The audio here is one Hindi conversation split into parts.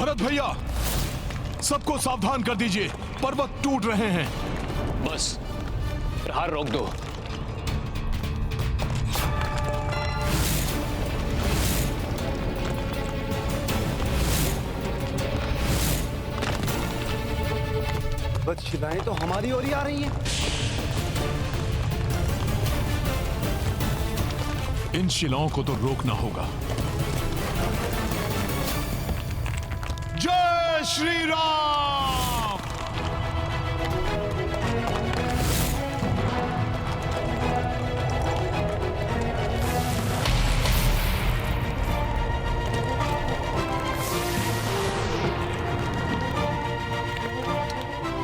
भरत भैया, सबको सावधान कर दीजिए, पर्वत टूट रहे हैं। बस प्रहार रोक दो। बस शिलाएं तो हमारी ओर ही आ रही हैं। इन शिलाओं को तो रोकना होगा। जय श्री राम।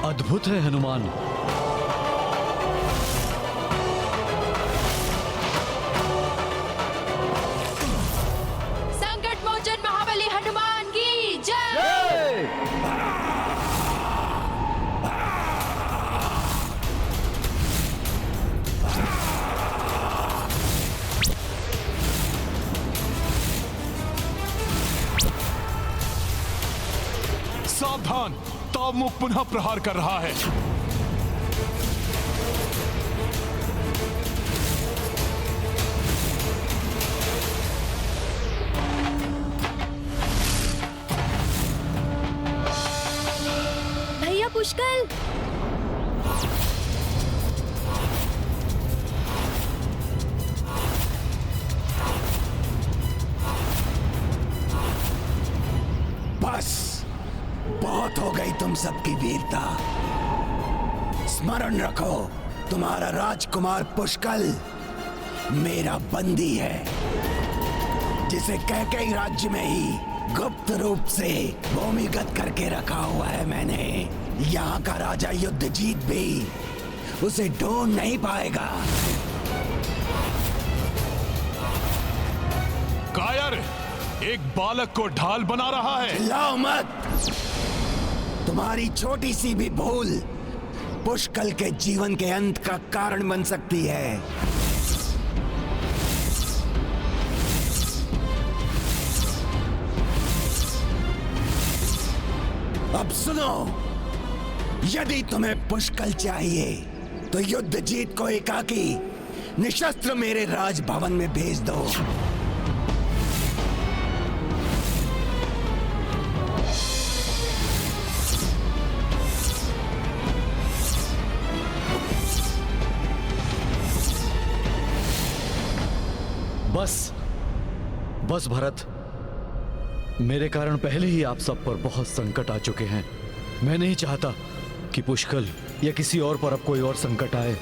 अद्भुत है हनुमान। संकट मोचन महाबली हनुमान की जय। सावधान, तावमुख पुनः प्रहार कर रहा है। भैया पुष्कल, बस बहुत हो गई तुम सबकी वीरता। स्मरण रखो, तुम्हारा राजकुमार पुष्कल मेरा बंदी है, जिसे कैकेयी राज्य में ही गुप्त रूप से भूमिगत करके रखा हुआ है मैंने। यहाँ का राजा युद्धजीत भी उसे ढूंढ नहीं पाएगा। कायर एक बालक को ढाल बना रहा है। चिल्लाओ मत। तुम्हारी छोटी सी भी भूल पुष्कल के जीवन के अंत का कारण बन सकती है। अब सुनो, यदि तुम्हें पुष्कल चाहिए तो युद्धजीत को एकाकी निशस्त्र मेरे राजभवन में भेज दो। बस भरत, मेरे कारण पहले ही आप सब पर बहुत संकट आ चुके हैं। मैं नहीं चाहता कि पुष्कल या किसी और पर अब कोई और संकट आए।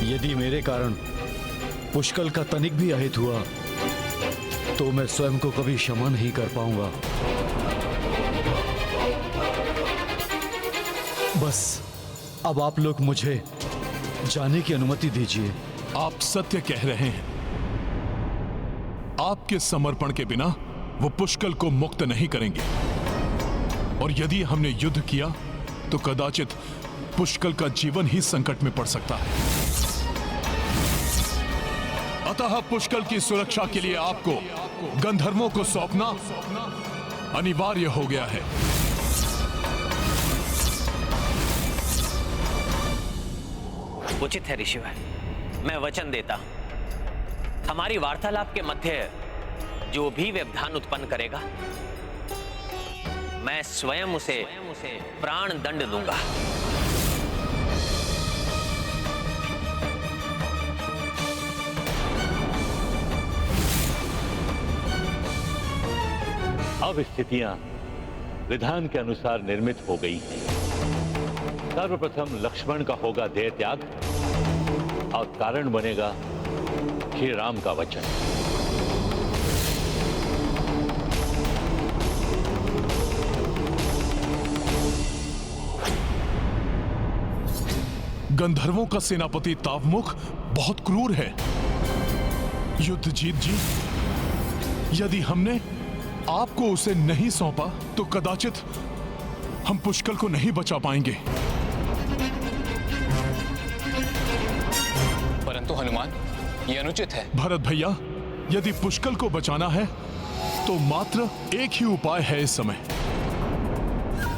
यदि मेरे कारण पुष्कल का तनिक भी अहित हुआ तो मैं स्वयं को कभी क्षमा नहीं कर पाऊंगा। बस अब आप लोग मुझे जाने की अनुमति दीजिए। आप सत्य कह रहे हैं। आपके समर्पण के बिना वो पुष्कल को मुक्त नहीं करेंगे, और यदि हमने युद्ध किया तो कदाचित पुष्कल का जीवन ही संकट में पड़ सकता है। अतः पुष्कल की सुरक्षा के लिए आपको गंधर्वों को सौंपना अनिवार्य हो गया है। उचित है ऋषिवर, मैं वचन देता हूं, हमारी वार्तालाप के मध्य जो भी व्यवधान उत्पन्न करेगा मैं स्वयं उसे प्राण दंड दूंगा। अब स्थितियां विधान के अनुसार निर्मित हो गई हैं। सर्वप्रथम लक्ष्मण का होगा देह त्याग और कारण बनेगा श्री राम का वचन। गंधर्वों का सेनापति तावमुख बहुत क्रूर है। युद्धजीत जी, यदि हमने आपको उसे नहीं सौंपा तो कदाचित हम पुष्कल को नहीं बचा पाएंगे। परंतु हनुमान, ये अनुचित है। भरत भैया, यदि पुष्कल को बचाना है तो मात्र एक ही उपाय है इस समय।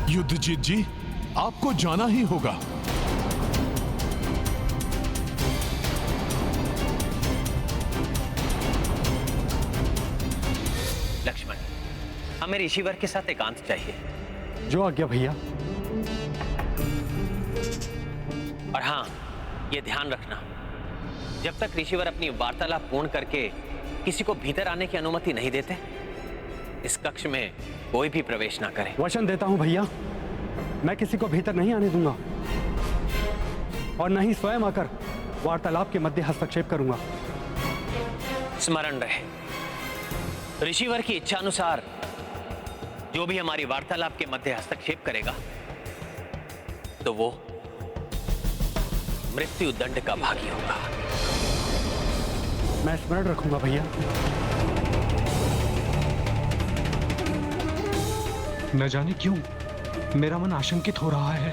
युद्धजीत जी, आपको जाना ही होगा। लक्ष्मण, हमें ऋषिवर के साथ एकांत चाहिए। जो आज्ञा भैया। और हाँ, ये ध्यान रखना, जब तक ऋषिवर अपनी वार्तालाप पूर्ण करके किसी को भीतर आने की अनुमति नहीं देते, इस कक्ष में कोई भी प्रवेश ना करे। वचन देता हूं भैया, मैं किसी को भीतर नहीं आने दूंगा और न ही स्वयं आकर वार्तालाप के मध्य हस्तक्षेप करूंगा। स्मरण रहे, ऋषिवर की इच्छा अनुसार जो भी हमारी वार्तालाप के मध्य हस्तक्षेप करेगा तो वो मृत्यु दंड का भागी होगा। मैं स्मरण रखूंगा भैया। न जाने क्यों मेरा मन आशंकित हो रहा है।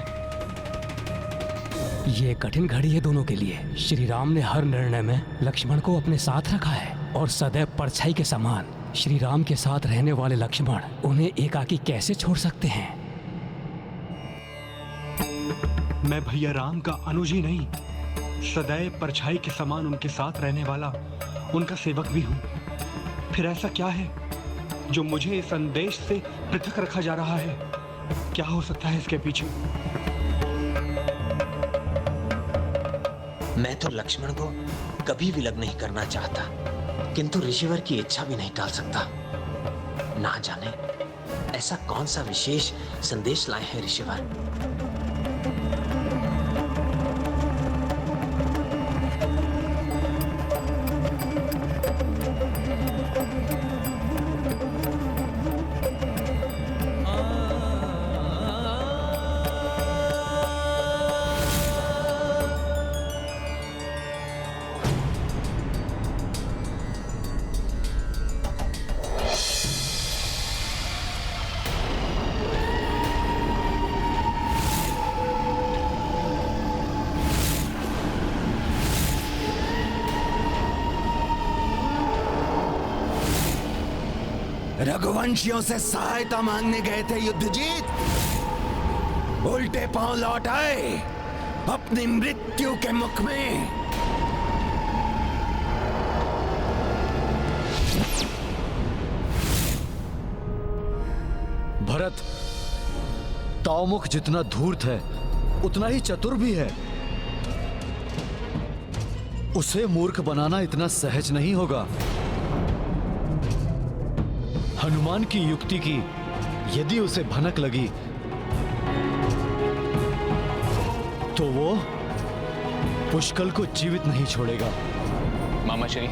ये कठिन घड़ी है दोनों के लिए। श्री राम ने हर निर्णय में लक्ष्मण को अपने साथ रखा है और सदैव परछाई के समान श्री राम के साथ रहने वाले लक्ष्मण उन्हें एकाकी कैसे छोड़ सकते हैं? मैं भैया राम का अनुज ही नहीं, सदैव परछाई के समान उनके साथ रहने वाला उनका सेवक भी हूं। फिर ऐसा क्या है जो मुझे इस संदेश से पृथक रखा जा रहा है? क्या हो सकता है इसके पीछे? मैं तो लक्ष्मण को कभी विलग नहीं करना चाहता, किंतु ऋषिवर की इच्छा भी नहीं टाल सकता। ना जाने ऐसा कौन सा विशेष संदेश लाए हैं ऋषिवर। रघुवंशियों से सहायता मांगने गए थे युद्धजीत, उल्टे पांव लौट आए अपनी मृत्यु के मुख में। भरत, तावमुख जितना धूर्त है उतना ही चतुर भी है। उसे मूर्ख बनाना इतना सहज नहीं होगा। हनुमान की युक्ति की यदि उसे भनक लगी तो वो पुष्कल को जीवित नहीं छोड़ेगा। मामा श्री,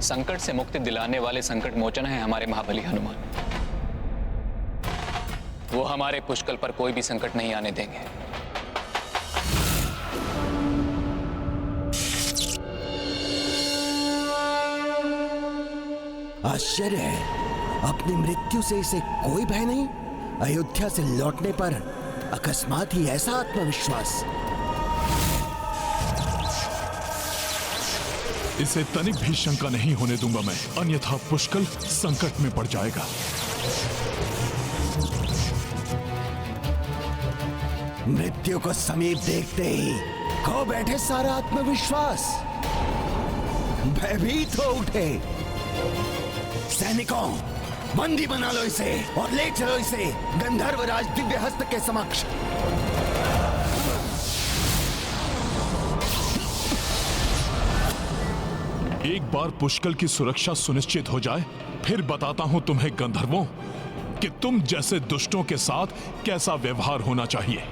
संकट से मुक्ति दिलाने वाले संकट मोचन है हमारे महाबली हनुमान। वो हमारे पुष्कल पर कोई भी संकट नहीं आने देंगे। आश्चर्य है, अपनी मृत्यु से इसे कोई भय नहीं। अयोध्या से लौटने पर अकस्मात ही ऐसा आत्मविश्वास। इसे तनिक भी शंका नहीं होने दूंगा मैं, अन्यथा पुष्कल संकट में पड़ जाएगा। मृत्यु को समीप देखते ही खो बैठे सारा आत्मविश्वास। भयभीत हो उठे। सैनिकों, बंदी बना लो इसे और ले चलो इसे गंधर्वराज दिव्यहस्त के समक्ष। एक बार पुष्कल की सुरक्षा सुनिश्चित हो जाए, फिर बताता हूं तुम्हें गंधर्वों कि तुम जैसे दुष्टों के साथ कैसा व्यवहार होना चाहिए।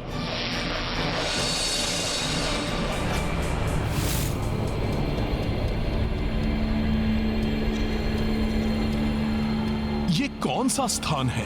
ये कौन सा स्थान है?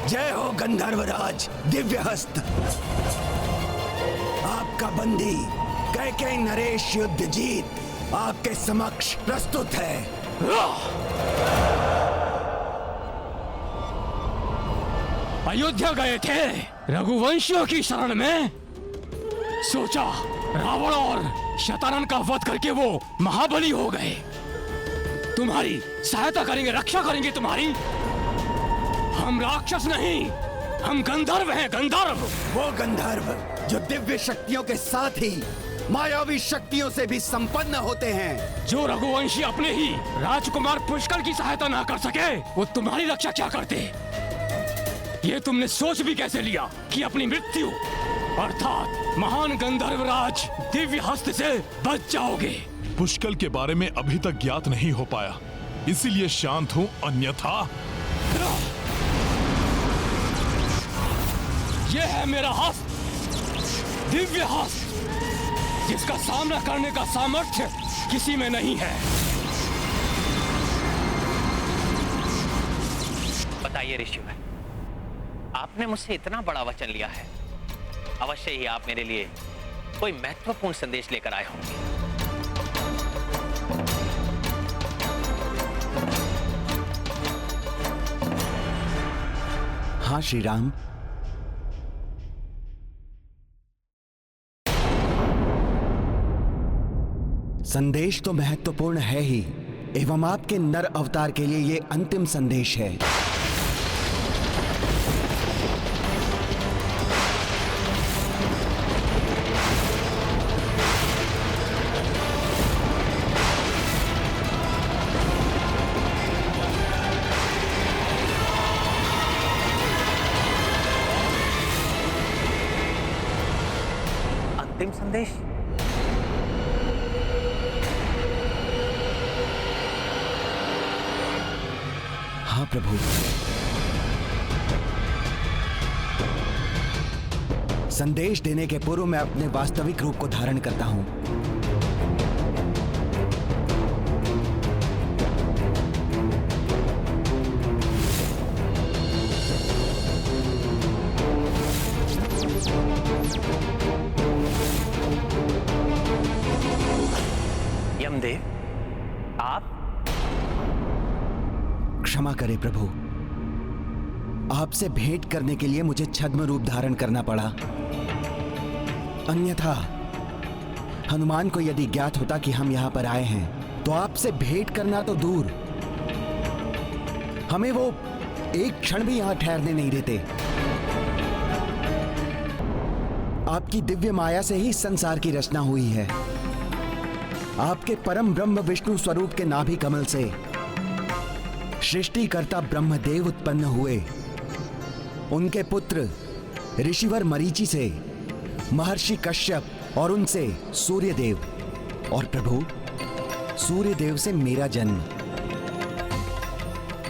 जय हो गंधर्वराज दिव्यहस्त। आपका बंदी कैकेयी नरेश युद्धजीत आपके समक्ष प्रस्तुत है। अयोध्या गए थे रघुवंशियों की शरण में, सोचा रावण और शतरन का वध करके वो महाबली हो गए, तुम्हारी सहायता करेंगे, रक्षा करेंगे तुम्हारी। हम राक्षस नहीं, हम गंधर्व हैं, गंधर्व। वो गंधर्व जो दिव्य शक्तियों के साथ ही मायावी शक्तियों से भी संपन्न होते हैं। जो रघुवंशी अपने ही राजकुमार पुष्कर की सहायता ना कर सके, वो तुम्हारी रक्षा क्या करते? ये तुमने सोच भी कैसे लिया कि अपनी मृत्यु अर्थात महान गंधर्वराज दिव्य हस्त से बच जाओगे? पुष्कल के बारे में अभी तक ज्ञात नहीं हो पाया, इसीलिए शांत हूं, अन्यथा। ये है मेरा हस्त, दिव्य हस्त, जिसका सामना करने का सामर्थ्य किसी में नहीं है। बताइए ऋषिवर, आपने मुझसे इतना बड़ा वचन लिया है, अवश्य ही आप मेरे लिए कोई महत्वपूर्ण संदेश लेकर आए होंगे। हाँ श्री राम। संदेश तो महत्वपूर्ण है ही, एवं आपके नर अवतार के लिए ये अंतिम संदेश है। अंतिम संदेश? हाँ प्रभु। संदेश देने के पूर्व मैं अपने वास्तविक रूप को धारण करता हूं। यमदेव, आप? क्षमा करें प्रभु, आपसे भेंट करने के लिए मुझे छद्म रूप धारण करना पड़ा। अन्यथा हनुमान को यदि ज्ञात होता कि हम यहां पर आए हैं, तो आपसे भेंट करना तो दूर, हमें वो एक क्षण भी यहां ठहरने नहीं देते। आपकी दिव्य माया से ही संसार की रचना हुई है। आपके परम ब्रह्म विष्णु स्वरूप के नाभि कमल से सृष्टिकर्ता ब्रह्मदेव उत्पन्न हुए। उनके पुत्र ऋषिवर मरीचि से महर्षि कश्यप और उनसे सूर्यदेव, और प्रभु सूर्यदेव से मेरा जन्म।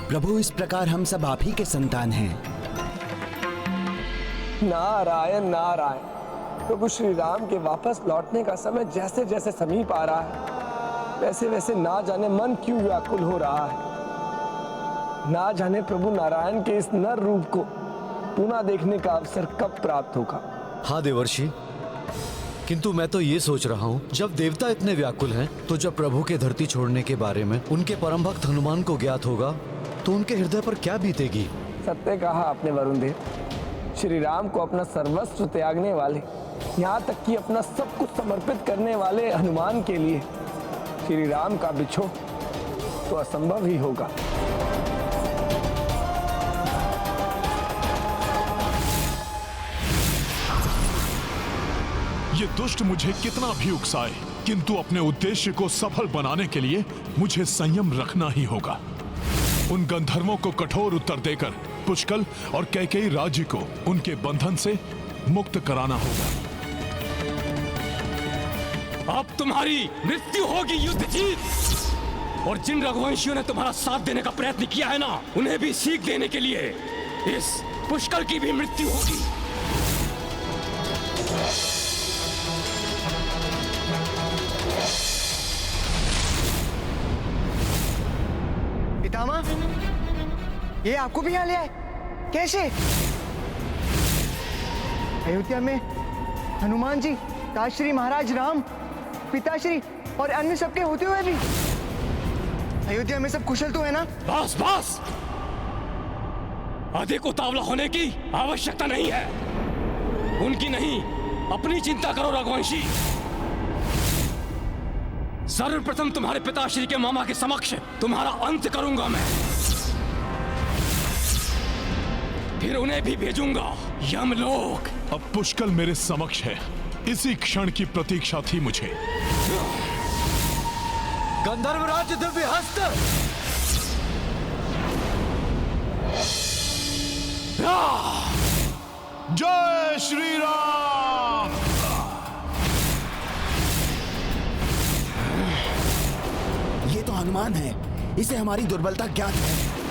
प्रभु इस प्रकार हम सब आप ही के संतान हैं। नारायण नारायण। प्रभु श्री राम के वापस लौटने का समय जैसे जैसे समीप आ रहा है, वैसे वैसे ना जाने मन क्यों व्याकुल हो रहा है। ना जाने प्रभु नारायण के इस नर रूप को पुनः देखने का अवसर कब प्राप्त होगा। हाँ देवर्षि, किंतु मैं तो ये सोच रहा हूँ, जब देवता इतने व्याकुल हैं, तो जब प्रभु के धरती छोड़ने के बारे में उनके परम भक्त हनुमान को ज्ञात होगा, तो उनके हृदय पर क्या बीतेगी। सत्य कहा आपने वरुण देव। श्री राम को अपना सर्वस्व त्यागने वाले, यहाँ तक कि अपना सब कुछ समर्पित करने वाले हनुमान के लिए श्री राम का बिछोह तो असंभव ही होगा। ये दुष्ट मुझे कितना भी उकसाए, किंतु अपने उद्देश्य को सफल बनाने के लिए मुझे संयम रखना ही होगा। उन गंधर्वों को कठोर उत्तर देकर पुष्कल और कैकेयी राज्य को उनके बंधन से मुक्त कराना होगा। अब तुम्हारी मृत्यु होगी युद्धजीत, और जिन रघुवंशियों ने तुम्हारा साथ देने का प्रयत्न किया है ना, उन्हें भी सीख देने के लिए इस पुष्कल की भी मृत्यु होगी। पितामह, ये आपको भी यहाँ ले आए? कैसे? अयोध्या में हनुमान जी पिताश्री महाराज राम, पिताश्री और अन्य सबके होते हुए भी अयोध्या में सब कुशल तो है ना? बस बस, अधिक उतावला होने की आवश्यकता नहीं है। उनकी नहीं, अपनी चिंता करो रघुवंशी। सर्वप्रथम तुम्हारे पिताश्री के मामा के समक्ष तुम्हारा अंत करूंगा मैं, फिर उन्हें भी भेजूंगा यमलोक। अब पुष्कल मेरे समक्ष है, इसी क्षण की प्रतीक्षा थी मुझे। गंधर्वराज दिव्य हस्त, जय श्री राम। ये तो हनुमान है, इसे हमारी दुर्बलता ज्ञात है।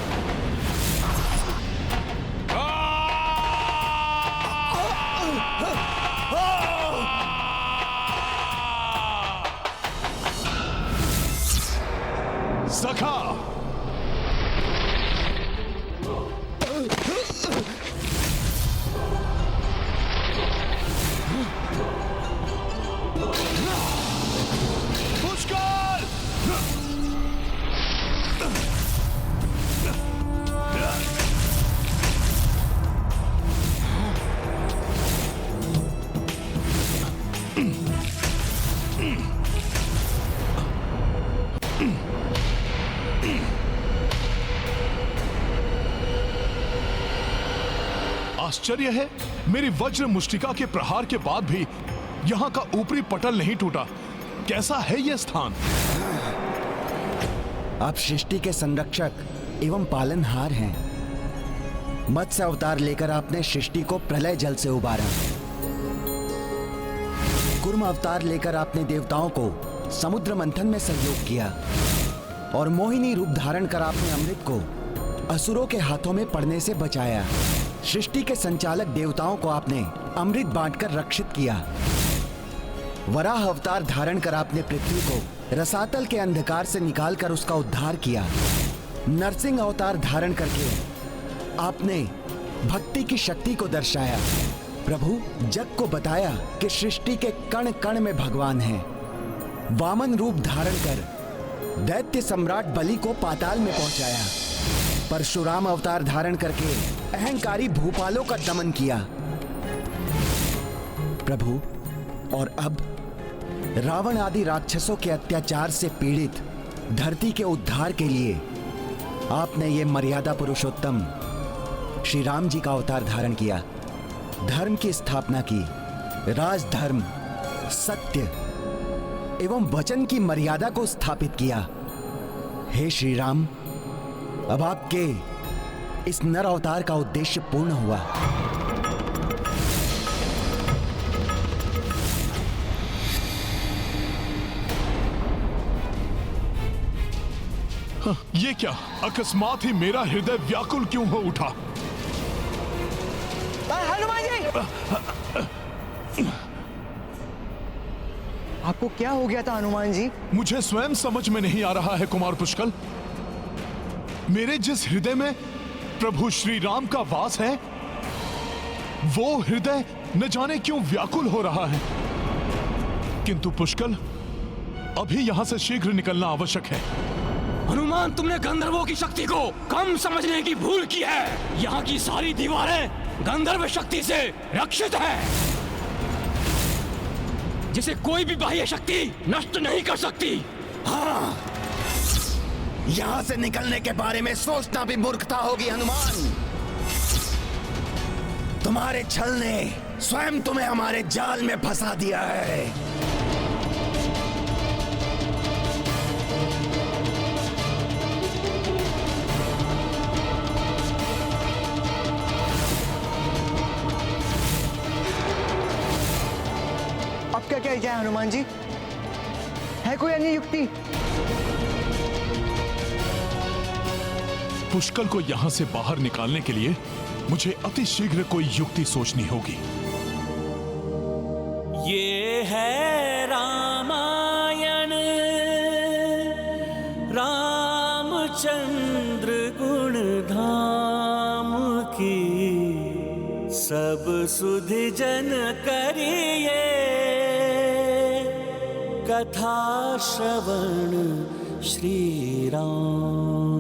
सखा, पुष्कल, आश्चर्य है, मेरी वज्र मुष्टिका के प्रहार के बाद भी यहाँ का ऊपरी पटल नहीं टूटा। कैसा है यह स्थान? आप सृष्टि के संरक्षक एवं पालनहार हैं। मत्स्य अवतार लेकर आपने सृष्टि को प्रलय जल से उबारा। कूर्म अवतार लेकर आपने देवताओं को समुद्र मंथन में सहयोग किया और मोहिनी रूप धारण कर आपने अमृत को असुरों के हाथों में पड़ने से बचाया। सृष्टि के संचालक देवताओं को आपने अमृत बांटकर रक्षित किया। वराह अवतार धारण कर आपने पृथ्वी को रसातल के अंधकार से निकालकर उसका उद्धार किया। नरसिंह अवतार धारण करके आपने भक्ति की शक्ति को दर्शाया। प्रभु, जग को बताया कि सृष्टि के कण कण में भगवान है। वामन रूप धारण कर दैत्य सम्राट बलि को पाताल में पहुंचाया। परशुराम अवतार धारण करके अहंकारी भूपालों का दमन किया। प्रभु, और अब रावण आदि राक्षसों के अत्याचार से पीड़ित धरती के उद्धार के लिए आपने ये मर्यादा पुरुषोत्तम श्री राम जी का अवतार धारण किया। धर्म की स्थापना की, राजधर्म, सत्य एवं वचन की मर्यादा को स्थापित किया। हे श्री राम, अब आपके इस नर अवतार का उद्देश्य पूर्ण हुआ। ये क्या? अकस्मात ही मेरा हृदय व्याकुल क्यों हो उठा? हनुमान जी, आपको क्या हो गया था हनुमान जी? मुझे स्वयं समझ में नहीं आ रहा है कुमार पुष्कल। मेरे जिस हृदय में प्रभु श्री राम का वास है, वो हृदय न जाने क्यों व्याकुल हो रहा है। किंतु पुष्कल, अभी यहां से शीघ्र निकलना आवश्यक है। हनुमान, तुमने गंधर्वों की शक्ति को कम समझने की भूल की है। यहाँ की सारी दीवारें गंधर्व शक्ति से रक्षित है, जिसे कोई भी बाह्य शक्ति नष्ट नहीं कर सकती। हाँ, यहां से निकलने के बारे में सोचना भी मूर्खता होगी हनुमान। तुम्हारे छल ने स्वयं तुम्हें हमारे जाल में फंसा दिया है। अब क्या किया जाए हनुमान जी? है कोई अन्य युक्ति? पुष्कल को यहां से बाहर निकालने के लिए मुझे अति शीघ्र कोई युक्ति सोचनी होगी। ये है रामायण, रामचंद्र गुण धाम की, सब सुधि जन करिए कथा श्रवण श्री राम।